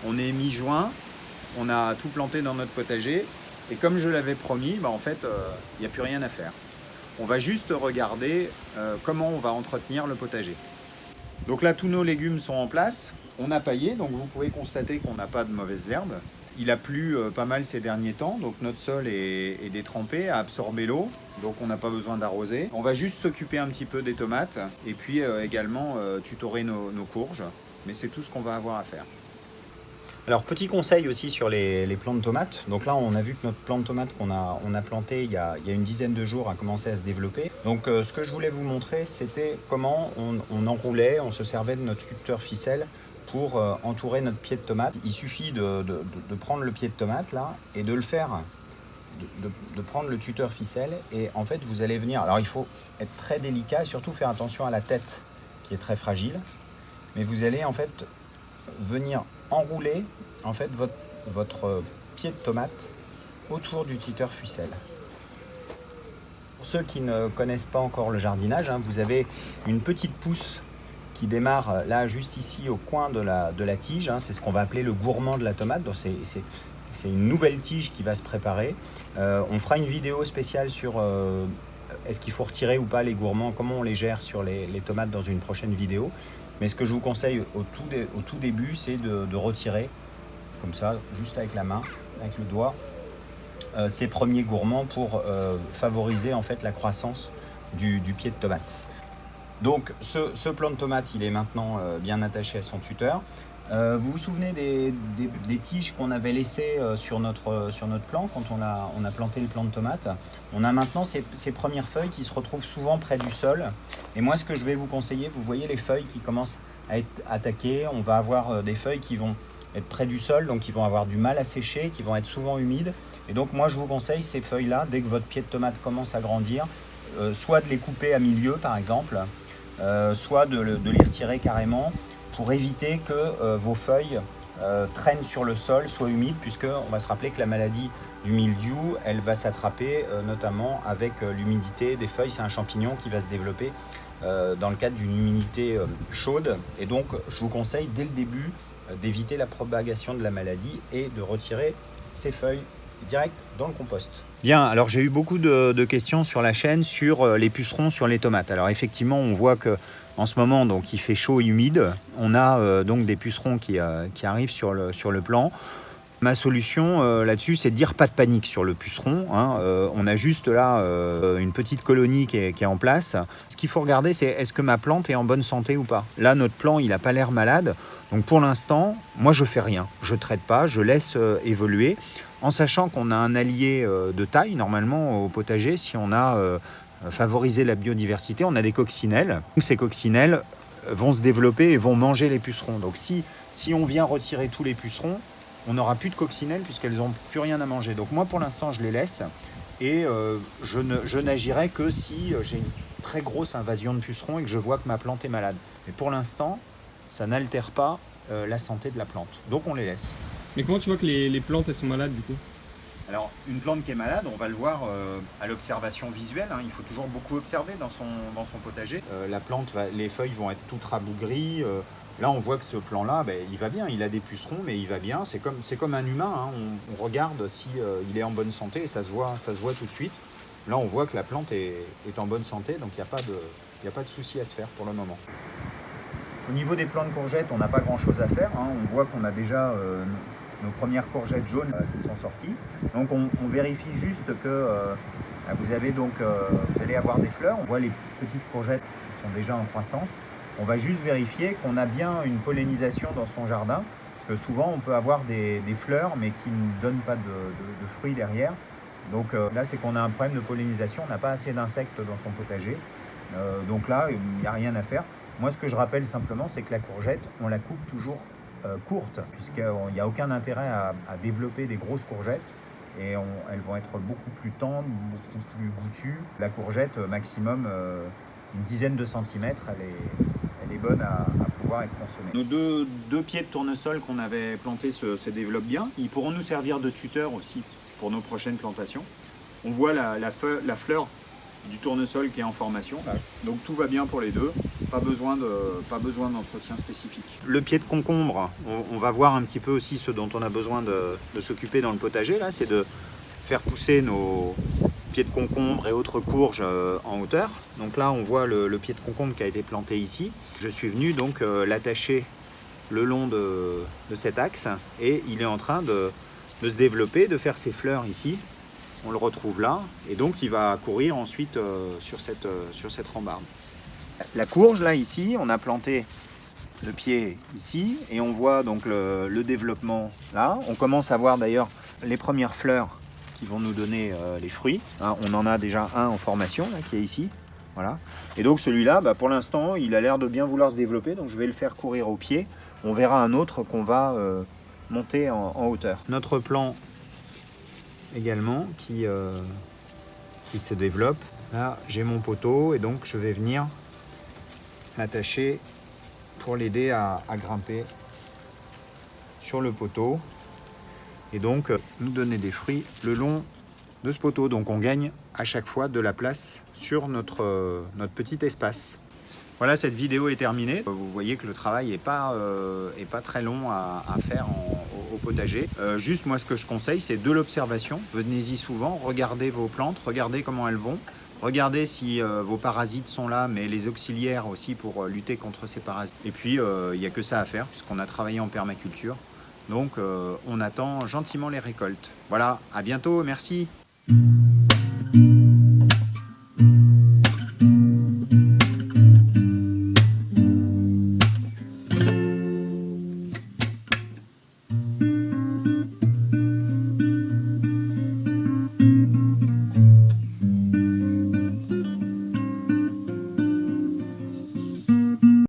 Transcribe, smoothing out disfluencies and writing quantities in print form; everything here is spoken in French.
On est mi-juin, on a tout planté dans notre potager. Et comme je l'avais promis, en fait, il n'y a plus rien à faire. On va juste regarder comment on va entretenir le potager. Donc là, tous nos légumes sont en place. On a paillé, donc vous pouvez constater qu'on n'a pas de mauvaises herbes. Il a plu pas mal ces derniers temps, donc notre sol est détrempé, a absorbé l'eau, donc on n'a pas besoin d'arroser. On va juste s'occuper un petit peu des tomates et puis également tutorer nos courges, mais c'est tout ce qu'on va avoir à faire. Alors, petit conseil aussi sur les plants de tomates. Donc là, on a vu que notre plant de tomates qu'on a planté il y a une dizaine de jours a commencé à se développer. Donc, ce que je voulais vous montrer, c'était comment on enroulait, on se servait de notre sculpteur ficelle pour entourer notre pied de tomate. Il suffit de prendre le pied de tomate là et de le faire, de prendre le tuteur ficelle et en fait vous allez venir. Alors il faut être très délicat et surtout faire attention à la tête qui est très fragile. Mais vous allez en fait venir enrouler en fait votre pied de tomate autour du tuteur ficelle. Pour ceux qui ne connaissent pas encore le jardinage, vous avez une petite pousse qui démarre là juste ici au coin de la tige. C'est ce qu'on va appeler le gourmand de la tomate. Donc c'est une nouvelle tige qui va se préparer. On fera une vidéo spéciale sur est-ce qu'il faut retirer ou pas les gourmands, comment on les gère sur les tomates dans une prochaine vidéo. Mais ce que je vous conseille au tout début, c'est de retirer, comme ça, juste avec la main, avec le doigt, ces premiers gourmands pour favoriser en fait la croissance du pied de tomate. Donc ce plant de tomate, il est maintenant bien attaché à son tuteur. Vous vous souvenez des tiges qu'on avait laissées sur notre plant quand on a planté le plant de tomate? On a maintenant ces premières feuilles qui se retrouvent souvent près du sol. Et moi, ce que je vais vous conseiller, vous voyez les feuilles qui commencent à être attaquées. On va avoir des feuilles qui vont être près du sol, donc qui vont avoir du mal à sécher, qui vont être souvent humides. Et donc moi, je vous conseille ces feuilles-là, dès que votre pied de tomate commence à grandir, soit de les couper à milieu, par exemple, soit de les retirer carrément, pour éviter que vos feuilles traînent sur le sol, soient humides, puisqu'on va se rappeler que la maladie du mildiou, elle va s'attraper notamment avec l'humidité des feuilles. C'est un champignon qui va se développer dans le cadre d'une humidité chaude. Et donc, je vous conseille dès le début d'éviter la propagation de la maladie et de retirer ces feuilles direct dans le compost. Bien, alors j'ai eu beaucoup de questions sur la chaîne sur les pucerons sur les tomates. Alors effectivement, on voit que en ce moment, donc, il fait chaud et humide. On a donc des pucerons qui arrivent sur le plant. Ma solution là-dessus, c'est de dire pas de panique sur le puceron. On a juste là une petite colonie qui est en place. Ce qu'il faut regarder, c'est est-ce que ma plante est en bonne santé ou pas. Là, notre plant, il n'a pas l'air malade. Donc pour l'instant, moi, je fais rien. Je ne traite pas, je laisse évoluer. En sachant qu'on a un allié de taille, normalement, au potager, si on a favorisé la biodiversité, on a des coccinelles. Donc, ces coccinelles vont se développer et vont manger les pucerons. Donc si on vient retirer tous les pucerons, on n'aura plus de coccinelles puisqu'elles n'ont plus rien à manger. Donc moi, pour l'instant, je les laisse et je n'agirai que si j'ai une très grosse invasion de pucerons et que je vois que ma plante est malade. Mais pour l'instant, ça n'altère pas la santé de la plante. Donc on les laisse. Mais comment tu vois que les plantes elles sont malades du coup? Alors une plante qui est malade, on va le voir à l'observation visuelle. Il faut toujours beaucoup observer dans son potager. La plante, les feuilles vont être toutes rabougries. Là, on voit que ce plant-là, il va bien. Il a des pucerons, mais il va bien. C'est comme un humain. On regarde si il est en bonne santé et ça se voit tout de suite. Là, on voit que la plante est en bonne santé, donc il n'y a pas de souci à se faire pour le moment. Au niveau des plants de courgettes, on n'a pas grand-chose à faire. On voit qu'on a déjà nos premières courgettes jaunes qui sont sorties. Donc on vérifie juste que vous allez avoir des fleurs. On voit les petites courgettes qui sont déjà en croissance. On va juste vérifier qu'on a bien une pollinisation dans son jardin. Parce que souvent on peut avoir des fleurs mais qui ne donnent pas de fruits derrière. Donc là c'est qu'on a un problème de pollinisation. On n'a pas assez d'insectes dans son potager. Donc là il n'y a rien à faire. Moi ce que je rappelle simplement c'est que la courgette, on la coupe toujours courte, puisqu'il n'y a aucun intérêt à développer des grosses courgettes et elles vont être beaucoup plus tendres, beaucoup plus goûtues. La courgette, maximum une dizaine de centimètres, elle est bonne à pouvoir être consommée. Nos deux pieds de tournesol qu'on avait plantés se développent bien. Ils pourront nous servir de tuteur aussi pour nos prochaines plantations. On voit la fleur du tournesol qui est en formation. Donc tout va bien pour les deux. pas besoin d'entretien spécifique. Le pied de concombre, on va voir un petit peu aussi ce dont on a besoin de s'occuper dans le potager. Là, c'est de faire pousser nos pieds de concombre et autres courges en hauteur. Donc là, on voit le pied de concombre qui a été planté ici. Je suis venu donc l'attacher le long de cet axe et il est en train de se développer, de faire ses fleurs ici. On le retrouve là et donc il va courir ensuite sur cette rambarde. La courge là ici, on a planté le pied ici et on voit donc le développement là. On commence à voir d'ailleurs les premières fleurs qui vont nous donner les fruits. Hein, on en a déjà un en formation là, qui est ici. Voilà. Et donc celui-là, pour l'instant, il a l'air de bien vouloir se développer, donc je vais le faire courir au pied. On verra un autre qu'on va monter en hauteur. Notre plan également qui se développe. Là, j'ai mon poteau et donc je vais venir l'attacher pour l'aider à grimper sur le poteau et donc nous donner des fruits le long de ce poteau. Donc on gagne à chaque fois de la place sur notre petit espace. Voilà, cette vidéo est terminée. Vous voyez que le travail n'est pas très long à faire au potager. Juste moi ce que je conseille c'est de l'observation. Venez-y souvent, regardez vos plantes, regardez comment elles vont. Regardez si vos parasites sont là, mais les auxiliaires aussi pour lutter contre ces parasites. Et puis, il n'y a que ça à faire, puisqu'on a travaillé en permaculture. Donc, on attend gentiment les récoltes. Voilà, à bientôt, merci.